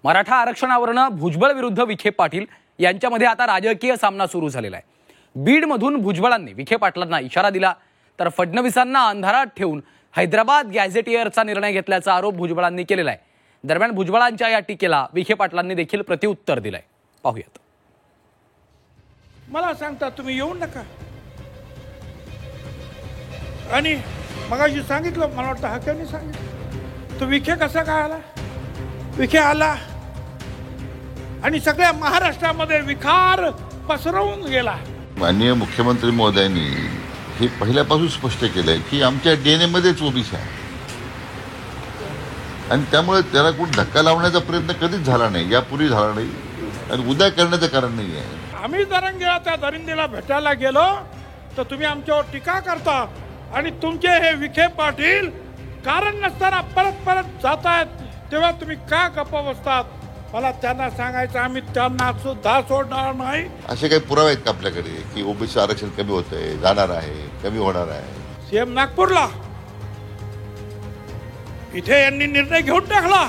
मराठा आरक्षणावरनं भुजबळ विरुद्ध विखे पाटील यांच्यामध्ये आता राजकीय सामना सुरू झालेला आहे। बीडमधून भुजबळांनी विखे पाटलांना इशारा दिला तर फडणवीसांना अंधारात ठेवून हैदराबाद गॅझेटियरचा निर्णय घेतल्याचा आरोप भुजबळांनी केलेला आहे। दरम्यान भुजबळांच्या या टीकेला विखे पाटलांनी देखील प्रत्युत्तर दिलंय। पाहूयात। मला सांगता तुम्ही येऊ नका आणि मगाशी सांगितलं, मला वाटतं हक्याने सांगितलं, तो विखे कसा काय आला? विखे आला आणि सगळ्या महाराष्ट्रामध्ये विखार पसरवून गेला। माननीय मुख्यमंत्री महोदयांनी हे पहिल्यापासून स्पष्ट केलंय की आमच्या डीएनए मध्येच ओबीसी आहे आणि त्यामुळे त्याला कुठे धक्का लावण्याचा प्रयत्न कधीच झाला नाही, यापूर्वी झाला नाही आणि उद्या करण्याचं कारण नाही आहे। आम्ही जरंगेला त्या दरिंदेला भेटायला गेलो तर तुम्ही आमच्यावर टीका करता आणि तुमचे हे विखे पाटील कारण नसताना परत परत जात आहेत, तेव्हा तुम्ही का गप्प बसतात? मला त्यांना सांगायचं, आम्ही त्यांना सुद्धा सोडणार नाही। असे काही पुरावे आहेत का आपल्याकडे की ओबीसी आरक्षण कमी होतंय, जाणार आहे, कमी होणार आहे? सीएम नागपूरला इथे यांनी निर्णय घेऊन टाकला,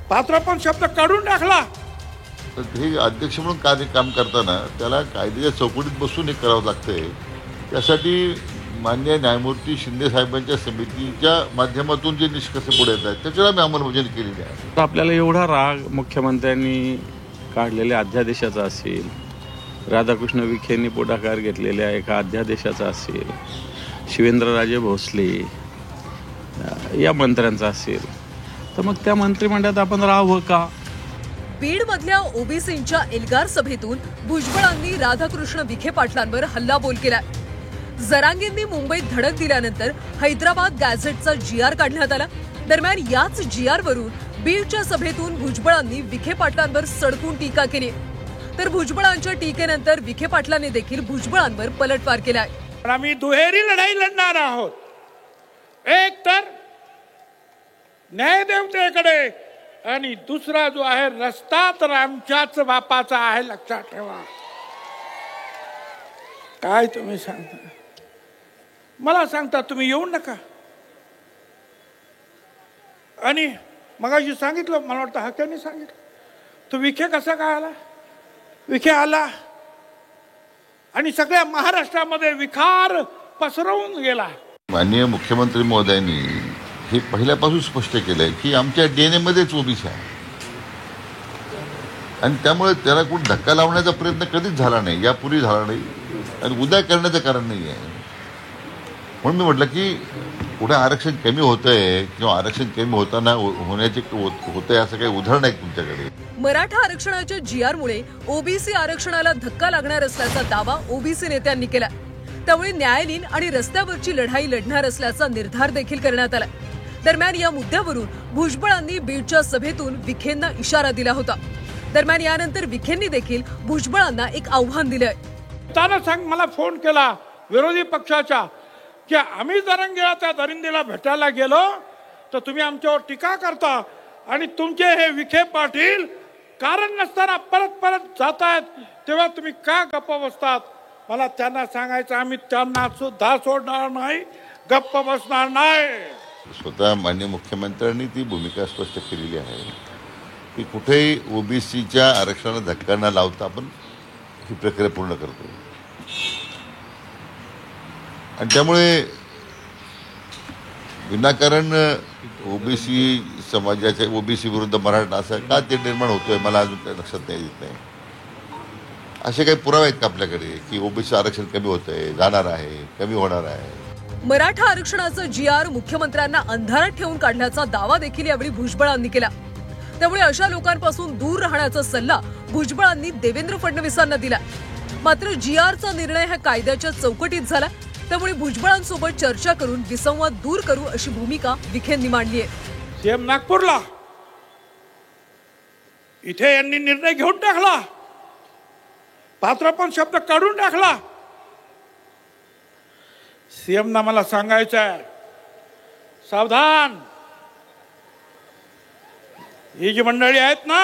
पात्रपण शब्द काढून टाकला। तर हे अध्यक्ष म्हणून काम करताना त्याला कायद्याच्या चौकटीत बसून हे करावं लागतंय। त्यासाठी माननीय न्यायमूर्ती शिंदे साहेबांच्या समितीच्या माध्यमातून जे निष्कर्ष पुढे येत आहेत त्याच्यावर आम्ही अंमलबजावणी केलेली आहे। आपल्याला एवढा राग मुख्यमंत्र्यांनी काढलेल्या अध्यादेशाचा असेल, राधाकृष्ण विखेंनी पुढाकार घेतलेल्या एका अध्यादेशाचा असेल, शिवेंद्रराजे भोसले या मंत्र्यांचा असेल, तर मग त्या मंत्रिमंडळात आपण राहावं का? बीडमधल्या ओबीसींच्या एल्गार सभेतून भुजबळांनी राधाकृष्ण विखे पाटलांवर हल्लाबोल केला। जरांगेंनी मुंबईत धडक दिल्यानंतर हैदराबाद गॅझेटचा जीआर काढण्यात आला। दरम्यान याच जीआर वरून बीडच्या सभेतून भुजबळांनी विखे पाटलांवर सडकून टीका केली। तर भुजबळांच्या टीकेनंतर विखे पाटलांनी देखील भुजबळांवर पलटवार केलाय। आम्ही दुहेरी लढाई लढणार आहोत, एक तर न्यायदेवतेकडे आणि दुसरा जो आहे रस्ता तर आमच्याच बापाचा आहे, लक्षात ठेवा। काय तुम्ही सांगता? मला सांगता तुम्ही येऊ नका आणि मगाशी सांगितलं, मला वाटतं हक्याने सांगितलं, तो विखे कसा काय आला? विखे आला आणि सगळ्या महाराष्ट्रामध्ये विखार पसरवून गेला। माननीय मुख्यमंत्री महोदयांनी हे पहिल्यापासून स्पष्ट केलंय की आमच्या डीएनए मध्येच ओबीसी आहे आणि त्यामुळे त्याला कुठे धक्का लावण्याचा प्रयत्न कधीच झाला नाही, यापूर्वी झाला नाही आणि उद्या करण्याचं कारण नाही आहे। म्हणून मी म्हटलं की कुठे आरक्षण कमी होतंय किंवा आरक्षण कमी होताना होण्याचे होतंय असं काही उदाहरण आहे तुमच्याकडे? मराठा आरक्षणाच्या जीआरमुळे ओबीसी आरक्षणाला धक्का लागणार असल्याचा दावा ओबीसी नेत्यांनी केला। त्यामुळे न्यायालयीन आणि रस्त्यावरची लढाई लढणार असल्याचा निर्धार देखील करण्यात आला। दरम्यान या मुद्द्यावरून भुजबळांनी बीडच्या सभेतून विखेंना इशारा दिला होता। दरम्यान यानंतर विखेंनी देखील भुजबळांना एक आव्हान दिलंय। त्यानं सांग मला फोन केला विरोधी पक्षाच्या की आम्ही जरंगेला त्या दरिंदेला भेटायला गेलो तर तुम्ही आमच्यावर टीका करता आणि तुमचे हे विखे पाटील कारण नसताना परत परत जात आहेत, तेव्हा तुम्ही का गप्प बसतात? मला त्यांना सांगायचं, आम्ही त्यांना सुद्धा सोडणार नाही, गप्प बसणार नाही। स्वतः माननीय मुख्यमंत्र्यांनी ती भूमिका स्पष्ट केलेली आहे की कुठेही ओबीसीच्या आरक्षणाला धक्का न लावता आपण ही प्रक्रिया पूर्ण करतो आणि त्यामुळे विनाकारण ओबीसी समाजाच्या ओबीसी विरुद्ध मराठा असं का ते निर्माण होतोय मला अजून काही लक्षात नाही येत नाही। असे काही पुरावे आहेत का आपल्याकडे की ओबीसी आरक्षण कमी होतंय, जाणार आहे, कमी होणार आहे? मराठा आरक्षणाचं जीआर मुख्यमंत्र्यांना अंधारात ठेवून काढण्याचा दावा देखील यावेळी भुजबळांनी केला। त्यामुळे अशा लोकांपासून दूर राहण्याचा सल्ला भुजबळांनी देवेंद्र फडणवीसांना दिला। मात्र जीआरचा निर्णय हा कायद्याच्या चौकटीत झाला, त्यामुळे भुजबळांसोबत चर्चा करून विसंवाद दूर करू अशी भूमिका विखेंनी मांडली आहे। सीएम नागपूरला इथे यांनी निर्णय घेऊन टाकला, पात्रपण शब्द काढून टाकला। सीएम ना मला सांगायचं आहे, सावधान, ही जी मंडळी आहेत ना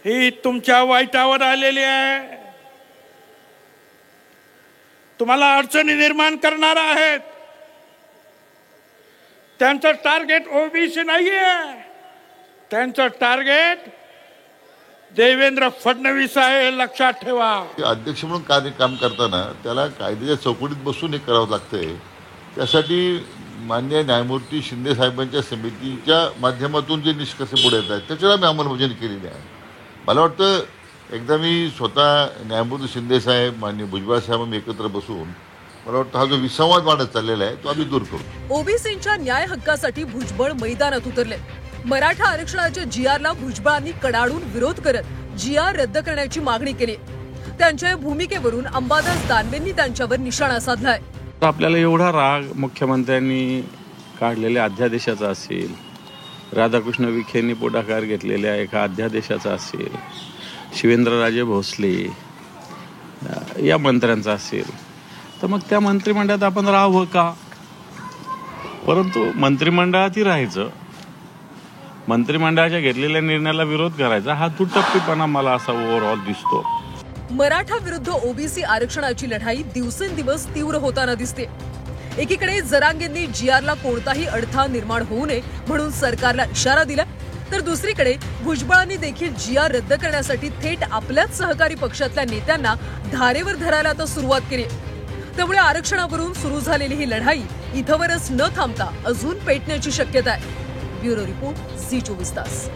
ही तुमच्या वाईटावर आलेली आहे, तुम्हाला अडचणी निर्माण करणार आहेत। त्यांचं टार्गेट ओबीसी नाहीये, त्यांचं टार्गेट देवेंद्र फडणवीस आहे, हे लक्षात ठेवा. अध्यक्ष म्हणून काम करताना त्याला कायद्याच्या चौकटीत बसून हे करावं लागतंय. त्यासाठी माननीय न्यायमूर्ती शिंदे साहेबांच्या समितीच्या माध्यमातून जे निष्कर्ष पुढे येत आहेत त्याच्यावर आम्ही अंमलबजावणी केलेली आहे. मला वाटतं एकदा मी स्वतः न्यायमूर्ती शिंदे साहेब, माननीय भुजबळ साहेब आम्ही एकत्र बसून मला वाटतं हा जो विसंवाद वाढत चाललेला आहे तो आम्ही दूर करू. ओबीसींच्या न्याय हक्कासाठी भुजबळ मैदानात उतरले. मराठा आरक्षणाच्या जीआरला भुजबळांनी कडाडून विरोध करत जीआर रद्द करण्याची मागणी केली. त्यांच्या या भूमिकेवरून अंबादास दानवेंनी त्यांच्यावर निशाणा साधलाय. आपल्याला एवढा राग मुख्यमंत्र्यांनी काढलेल्या अध्यादेशाचा असेल, राधाकृष्ण विखेंनी पुढाकार घेतलेल्या एका अध्यादेशाचा असेल, शिवेंद्रराजे भोसले या मंत्र्यांचा असेल, तर मग त्या मंत्रिमंडळात आपण राहावं का? परंतु मंत्रिमंडळातही राहायचं, मंत्रिमंडळाच्या घेतलेल्या निर्णयाला विरोध करायचा, हा दुटप्पीपणा मला असा ओव्हरऑल दिसतो. मराठा विरुद्ध ओबीसी आरक्षणाची लढाई दिवसेंदिवस तीव्र होताना दिसते. एकीकडे जरांगेंनी जीआरला कोणताही अडथळा निर्माण होऊ नये म्हणून सरकारला इशारा दिला, तर दुसरीकडे भुजबळांनी देखील जीआर रद्द करण्यासाठी थेट आपल्याच सहकारी पक्षातल्या नेत्यांना धारेवर धरायला आता सुरुवात केली. त्यामुळे आरक्षणावरून सुरू झालेली ही लढाई इथवरच न थांबता अजून पेटण्याची शक्यता आहे. ब्युरो रिपोर्ट, झी 24 तास.